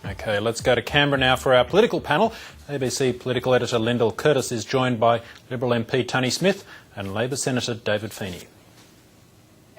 OK, let's go to Canberra now for our political panel. ABC political editor Lyndall Curtis is joined by Liberal MP Tony Smith and Labor Senator David Feeny.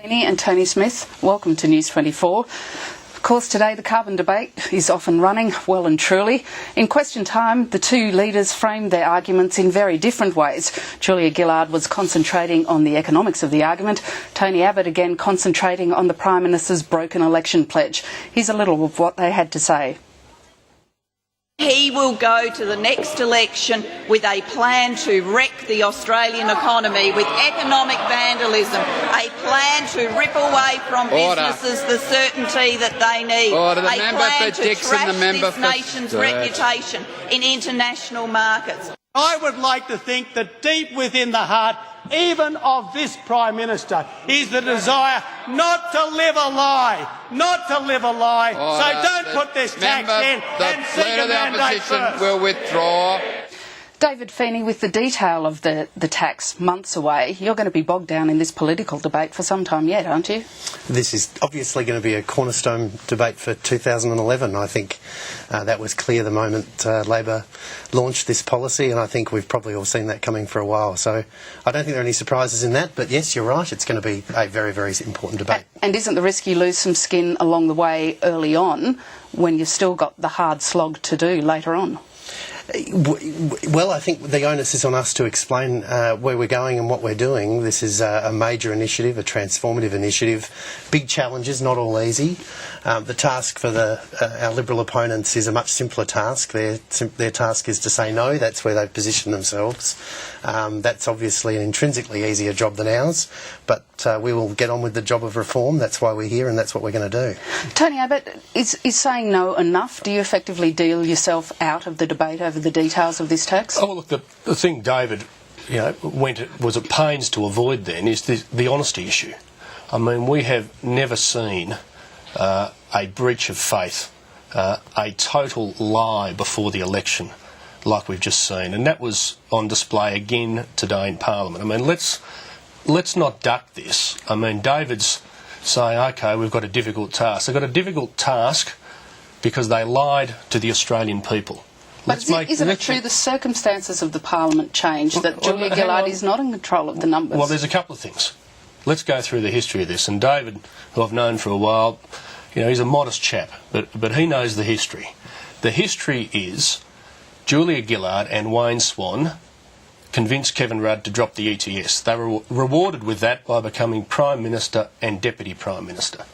Feeny and Tony Smith, welcome to News 24. Of course, today the carbon debate is off and running well and truly. In question time, the two leaders framed their arguments in very different ways. Julia Gillard was concentrating on the economics of the argument. Tony Abbott again concentrating on the Prime Minister's broken election pledge. Here's a little of what they had to say. He will go to the next election with a plan to wreck the Australian economy, with economic vandalism, a plan to rip away from businesses the certainty that they need, a plan to trash this nation's reputation in international markets. I would like to think that deep within the heart, even of this Prime Minister, is the desire not to live a lie, So don't put this tax in and seek a mandate first. Will withdraw. David Feeny, with the detail of the tax months away, you're going to be bogged down in this political debate for some time yet, aren't you? This is obviously going to be a cornerstone debate for 2011. I think that was clear the moment Labor launched this policy, and I think we've probably all seen that coming for a while. So I don't think there are any surprises in that, but yes, you're right, it's going to be a very, very important debate. And isn't the risk you lose some skin along the way early on when you've still got the hard slog to do later on? Well, I think the onus is on us to explain where we're going and what we're doing. This is a major initiative, a transformative initiative. Big challenges, not all easy. The task for our Liberal opponents is a much simpler task. Their task is to say no. That's where they've positioned themselves. That's obviously an intrinsically easier job than ours, but we will get on with the job of reform. That's why we're here, and that's what we're going to do. Tony Abbott, is saying no enough? Do you effectively deal yourself out of the debate over the details of this tax? Oh, look, the thing David was at pains to avoid then is the honesty issue. I mean, we have never seen a breach of faith, a total lie before the election like we've just seen, and that was on display again today in Parliament. I mean, let's not duck this. I mean, David's saying, OK, we've got a difficult task. They've got a difficult task because they lied to the Australian people. But isn't it true the circumstances of the Parliament changed, that Julia Gillard is not in control of the numbers? Well, there's a couple of things. Let's go through the history of this. And David, who I've known for a while, he's a modest chap, but he knows the history. The history is Julia Gillard and Wayne Swan convinced Kevin Rudd to drop the ETS. They were rewarded with that by becoming Prime Minister and Deputy Prime Minister.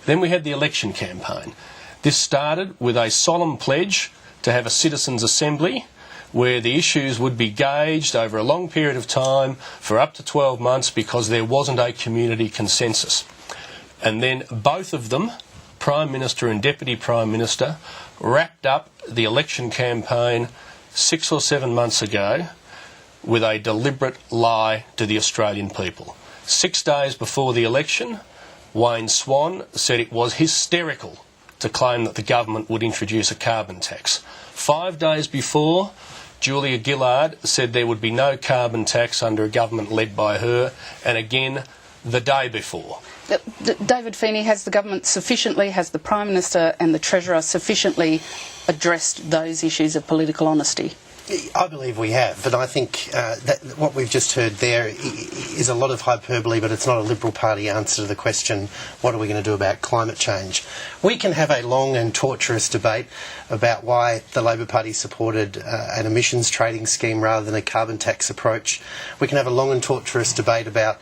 Then we had the election campaign. This started with a solemn pledge to have a citizens' assembly where the issues would be gauged over a long period of time for up to 12 months because there wasn't a community consensus. And then both of them, Prime Minister and Deputy Prime Minister, wrapped up the election campaign 6 or 7 months ago with a deliberate lie to the Australian people. 6 days before the election, Wayne Swan said it was hysterical to claim that the government would introduce a carbon tax. 5 days before, Julia Gillard said there would be no carbon tax under a government led by her, and again the day before. David Feeny, has the government sufficiently, has the Prime Minister and the Treasurer sufficiently addressed those issues of political honesty? I believe we have, but I think that what we've just heard there is a lot of hyperbole, but it's not a Liberal Party answer to the question, what are we going to do about climate change? We can have a long and torturous debate about why the Labor Party supported an emissions trading scheme rather than a carbon tax approach. We can have a long and torturous debate about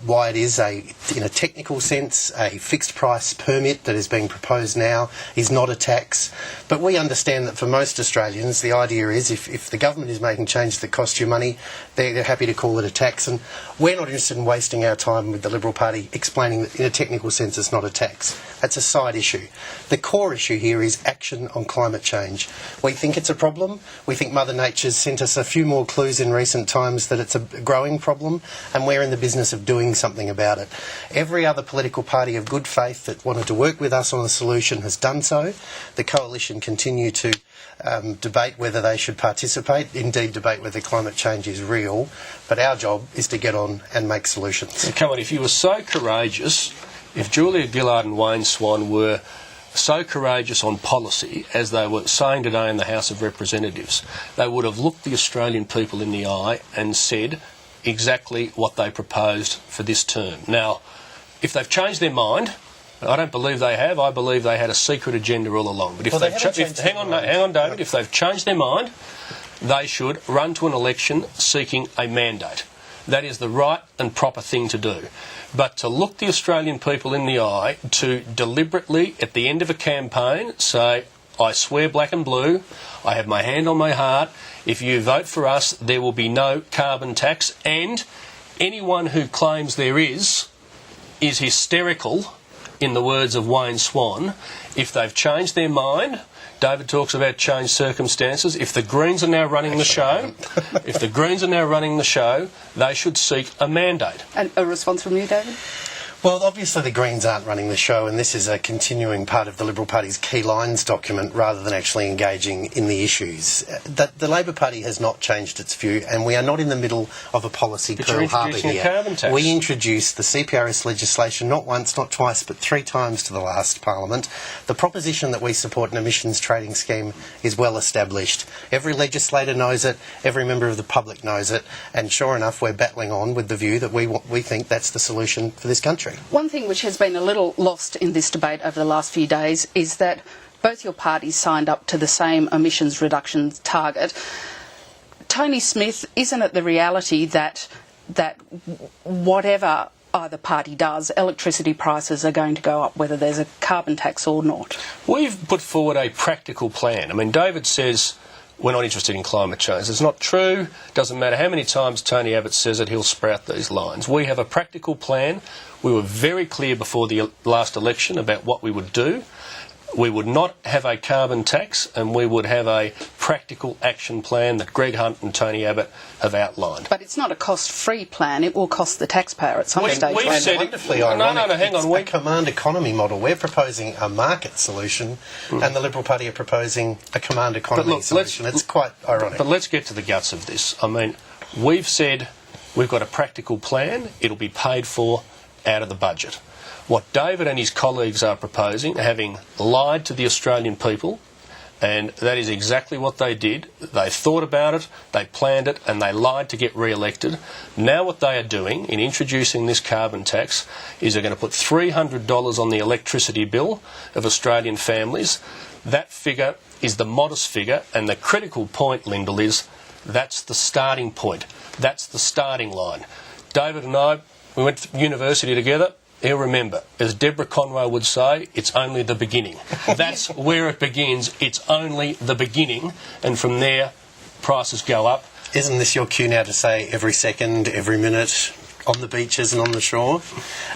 why it is, in a technical sense, a fixed price permit that is being proposed now is not a tax. But we understand that for most Australians, the idea is if the government is making changes that cost you money, they're happy to call it a tax. And we're not interested in wasting our time with the Liberal Party explaining that in a technical sense it's not a tax. That's a side issue. The core issue here is action on climate change. We think it's a problem. We think Mother Nature's sent us a few more clues in recent times that it's a growing problem, and we're in the business of doing something about it. Every other political party of good faith that wanted to work with us on a solution has done so. The Coalition continue to debate whether they should participate, indeed debate whether climate change is real, but our job is to get on and make solutions. Now, come on, if you were so courageous, if Julia Gillard and Wayne Swan were so courageous on policy as they were saying today in the House of Representatives, they would have looked the Australian people in the eye and said exactly what they proposed for this term. Now, if they've changed their mind, I don't believe they have. I believe they had a secret agenda all along. But if hang on, David. If they've changed their mind, they should run to an election seeking a mandate. That is the right and proper thing to do. But to look the Australian people in the eye, to deliberately, at the end of a campaign, say, I swear black and blue, I have my hand on my heart, if you vote for us, there will be no carbon tax, and anyone who claims there is hysterical, in the words of Wayne Swan. If they've changed their mind, David talks about changed circumstances. If the Greens are now running the show, they should seek a mandate. And a response from you, David? Well, obviously the Greens aren't running the show, and this is a continuing part of the Liberal Party's key lines document rather than actually engaging in the issues. The Labor Party has not changed its view, and we are not in the middle of a policy Pearl Harbor here. Carbon tax. We introduced the CPRS legislation not once, not twice, but 3 times to the last Parliament. The proposition that we support an emissions trading scheme is well established. Every legislator knows it, every member of the public knows it, and sure enough we're battling on with the view that we think that's the solution for this country. One thing which has been a little lost in this debate over the last few days is that both your parties signed up to the same emissions reduction target. Tony Smith, isn't it the reality that whatever either party does, electricity prices are going to go up whether there's a carbon tax or not? We've put forward a practical plan. I mean, David says we're not interested in climate change. It's not true. Doesn't matter how many times Tony Abbott says it, he'll sprout these lines. We have a practical plan. We were very clear before the last election about what we would do. We would not have a carbon tax, and we would have a practical action plan that Greg Hunt and Tony Abbott have outlined. But it's not a cost-free plan. It will cost the taxpayer at some stage. We've said wonderfully ironic. No, hang on. It's a command economy model. We're proposing a market solution, and the Liberal Party are proposing a command economy solution. It's quite ironic. But let's get to the guts of this. I mean, we've said we've got a practical plan. It'll be paid for out of the budget. What David and his colleagues are proposing, having lied to the Australian people, and that is exactly what they did. They thought about it, they planned it, and they lied to get re-elected. Now what they are doing in introducing this carbon tax is they're going to put $300 on the electricity bill of Australian families. That figure is the modest figure, and the critical point, Lyndall, is that's the starting point. That's the starting line. David and I, we went to university together. He'll remember, as Deborah Conway would say, it's only the beginning. That's where it begins. It's only the beginning. And from there, prices go up. Isn't this your cue now to say every second, every minute, on the beaches and on the shore?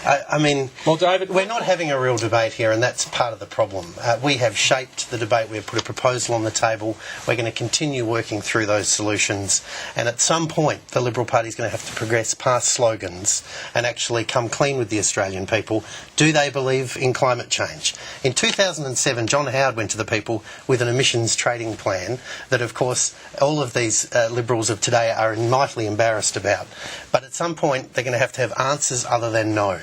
I mean, well, David, we're not having a real debate here, and that's part of the problem. We have shaped the debate. We've put a proposal on the table. We're going to continue working through those solutions, and at some point the Liberal Party is going to have to progress past slogans and actually come clean with the Australian people. Do they believe in climate change? In 2007, John Howard went to the people with an emissions trading plan that, of course, all of these Liberals of today are mightily embarrassed about. But at some point they're going to have answers other than no.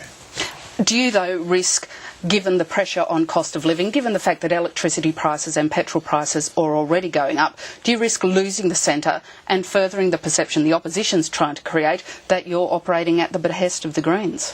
Do you, though, risk, given the pressure on cost of living, given the fact that electricity prices and petrol prices are already going up, do you risk losing the centre and furthering the perception the opposition's trying to create that you're operating at the behest of the Greens?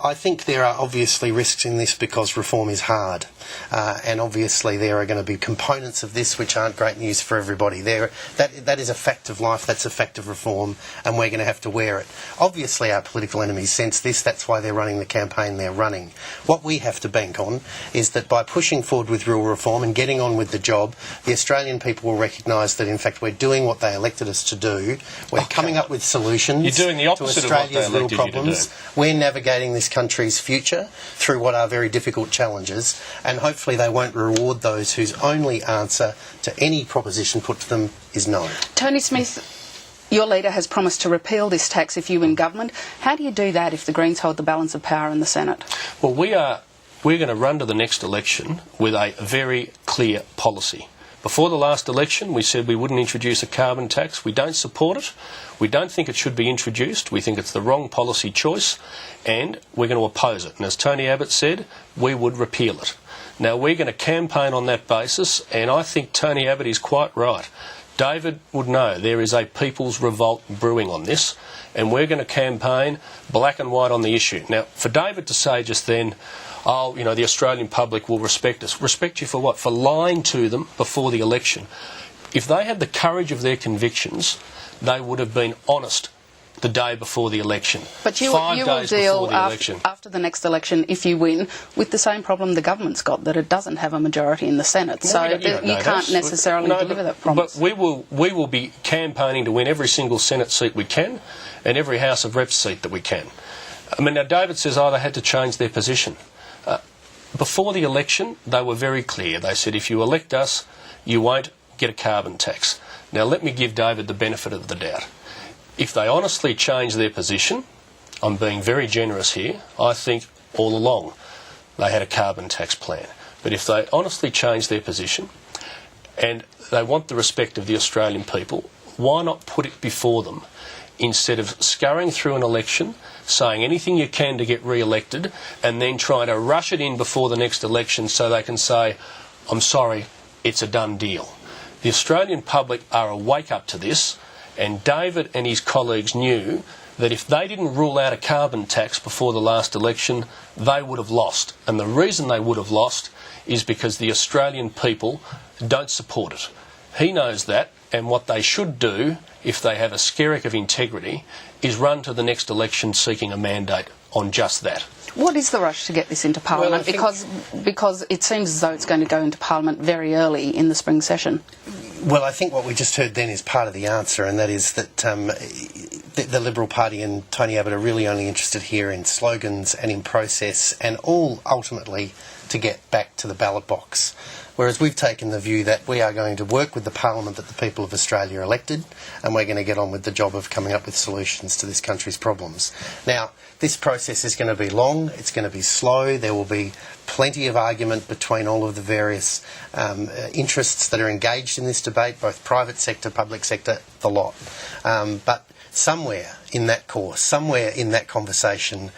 I think there are obviously risks in this because reform is hard. And obviously there are going to be components of this which aren't great news for everybody. That is a fact of life, that's a fact of reform, and we're going to have to wear it. Obviously our political enemies sense this, that's why they're running the campaign they're running. What we have to bank on is that by pushing forward with real reform and getting on with the job, the Australian people will recognise that in fact we're doing what they elected us to do. We're coming up with solutions. You're doing the opposite to Australia's of what they real elected problems. you to do. We're navigating this country's future through what are very difficult challenges, and hopefully they won't reward those whose only answer to any proposition put to them is no. Tony Smith, your leader has promised to repeal this tax if you win government. How do you do that if the Greens hold the balance of power in the Senate? Well, we're going to run to the next election with a very clear policy. Before the last election, we said we wouldn't introduce a carbon tax. We don't support it. We don't think it should be introduced. We think it's the wrong policy choice, and we're going to oppose it. And as Tony Abbott said, we would repeal it. Now, we're going to campaign on that basis, and I think Tony Abbott is quite right. David would know there is a people's revolt brewing on this, and we're going to campaign black and white on the issue. Now, for David to say just then, oh, you know, the Australian public will respect us. Respect you for what? For lying to them before the election. If they had the courage of their convictions, they would have been honest the day before the election. But you will deal after the next election, if you win, with the same problem the government's got, that it doesn't have a majority in the Senate. So you can't necessarily deliver that promise. But we will be campaigning to win every single Senate seat we can and every House of Reps seat that we can. I mean, now David says, oh, they had to change their position. Before the election, they were very clear. They said, if you elect us, you won't get a carbon tax. Now, let me give David the benefit of the doubt. If they honestly change their position, I'm being very generous here, I think all along they had a carbon tax plan. But if they honestly change their position and they want the respect of the Australian people, why not put it before them instead of scurrying through an election, saying anything you can to get re-elected and then trying to rush it in before the next election so they can say, I'm sorry, it's a done deal. The Australian public are awake up to this, and David and his colleagues knew that if they didn't rule out a carbon tax before the last election, they would have lost. And the reason they would have lost is because the Australian people don't support it. He knows that, and what they should do, if they have a skerrick of integrity, is run to the next election seeking a mandate on just that. What is the rush to get this into Parliament? Because it seems as though it's going to go into Parliament very early in the spring session. Well, I think what we just heard then is part of the answer, and that is that the Liberal Party and Tony Abbott are really only interested here in slogans and in process, and all ultimately to get back to the ballot box. Whereas we've taken the view that we are going to work with the Parliament that the people of Australia elected, and we're going to get on with the job of coming up with solutions to this country's problems. Now, this process is going to be long, it's going to be slow, there will be plenty of argument between all of the various interests that are engaged in this debate, both private sector, public sector, the lot. But somewhere in that course, somewhere in that conversation,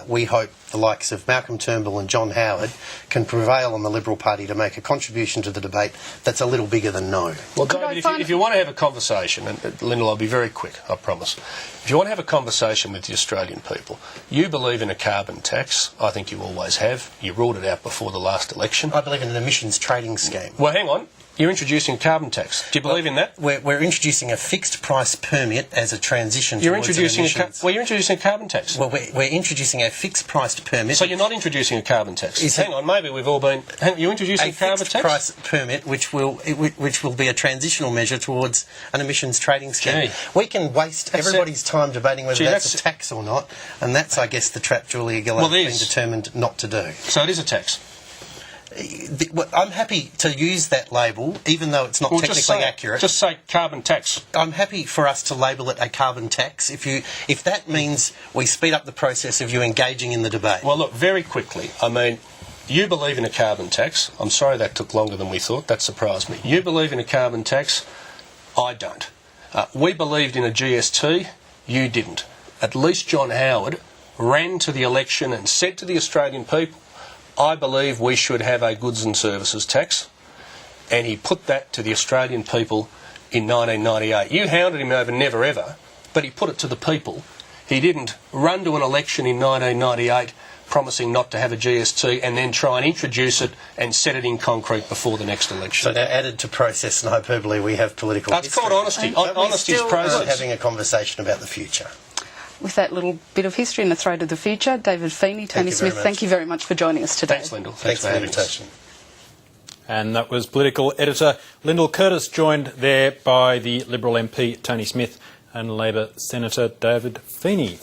we hope the likes of Malcolm Turnbull and John Howard can prevail on the Liberal Party to make a contribution to the debate that's a little bigger than no. Well, David, if you want to have a conversation, and Lyndall, I'll be very quick, I promise. If you want to have a conversation with the Australian people, you believe in a carbon tax. I think you always have. You ruled it out before the last election. I believe in an emissions trading scheme. Well, hang on. You're introducing a carbon tax. Do you believe in that? We're introducing a fixed price permit as a transition you're towards introducing emissions. you're introducing a carbon tax. Well, we're introducing a fixed priced permit. So you're not introducing a carbon tax. Hang on, maybe we've all been... You're introducing a carbon tax? A fixed price permit which will be a transitional measure towards an emissions trading scheme. Gee. We can waste everybody's time debating whether that's a tax or not, and that's, I guess, the trap Julia Gillard has been determined not to do. So it is a tax? I'm happy to use that label, even though it's not technically accurate. Just say carbon tax. I'm happy for us to label it a carbon tax, if that means we speed up the process of you engaging in the debate. Well, look, very quickly, I mean, you believe in a carbon tax. I'm sorry that took longer than we thought. That surprised me. You believe in a carbon tax. I don't. We believed in a GST. You didn't. At least John Howard ran to the election and said to the Australian people, I believe we should have a goods and services tax, and he put that to the Australian people in 1998. You hounded him over never ever, but he put it to the people. He didn't run to an election in 1998 promising not to have a GST and then try and introduce it and set it in concrete before the next election. So now, added to process and hyperbole, we have political history. It's called honesty. Honesty's process. We're having a conversation about the future. With that little bit of history and a throw to the future, David Feeny, Tony Smith, thank you very much for joining us today. Thanks, Lyndall. Thanks for the invitation. And that was political editor Lyndall Curtis, joined there by the Liberal MP Tony Smith and Labor Senator David Feeny.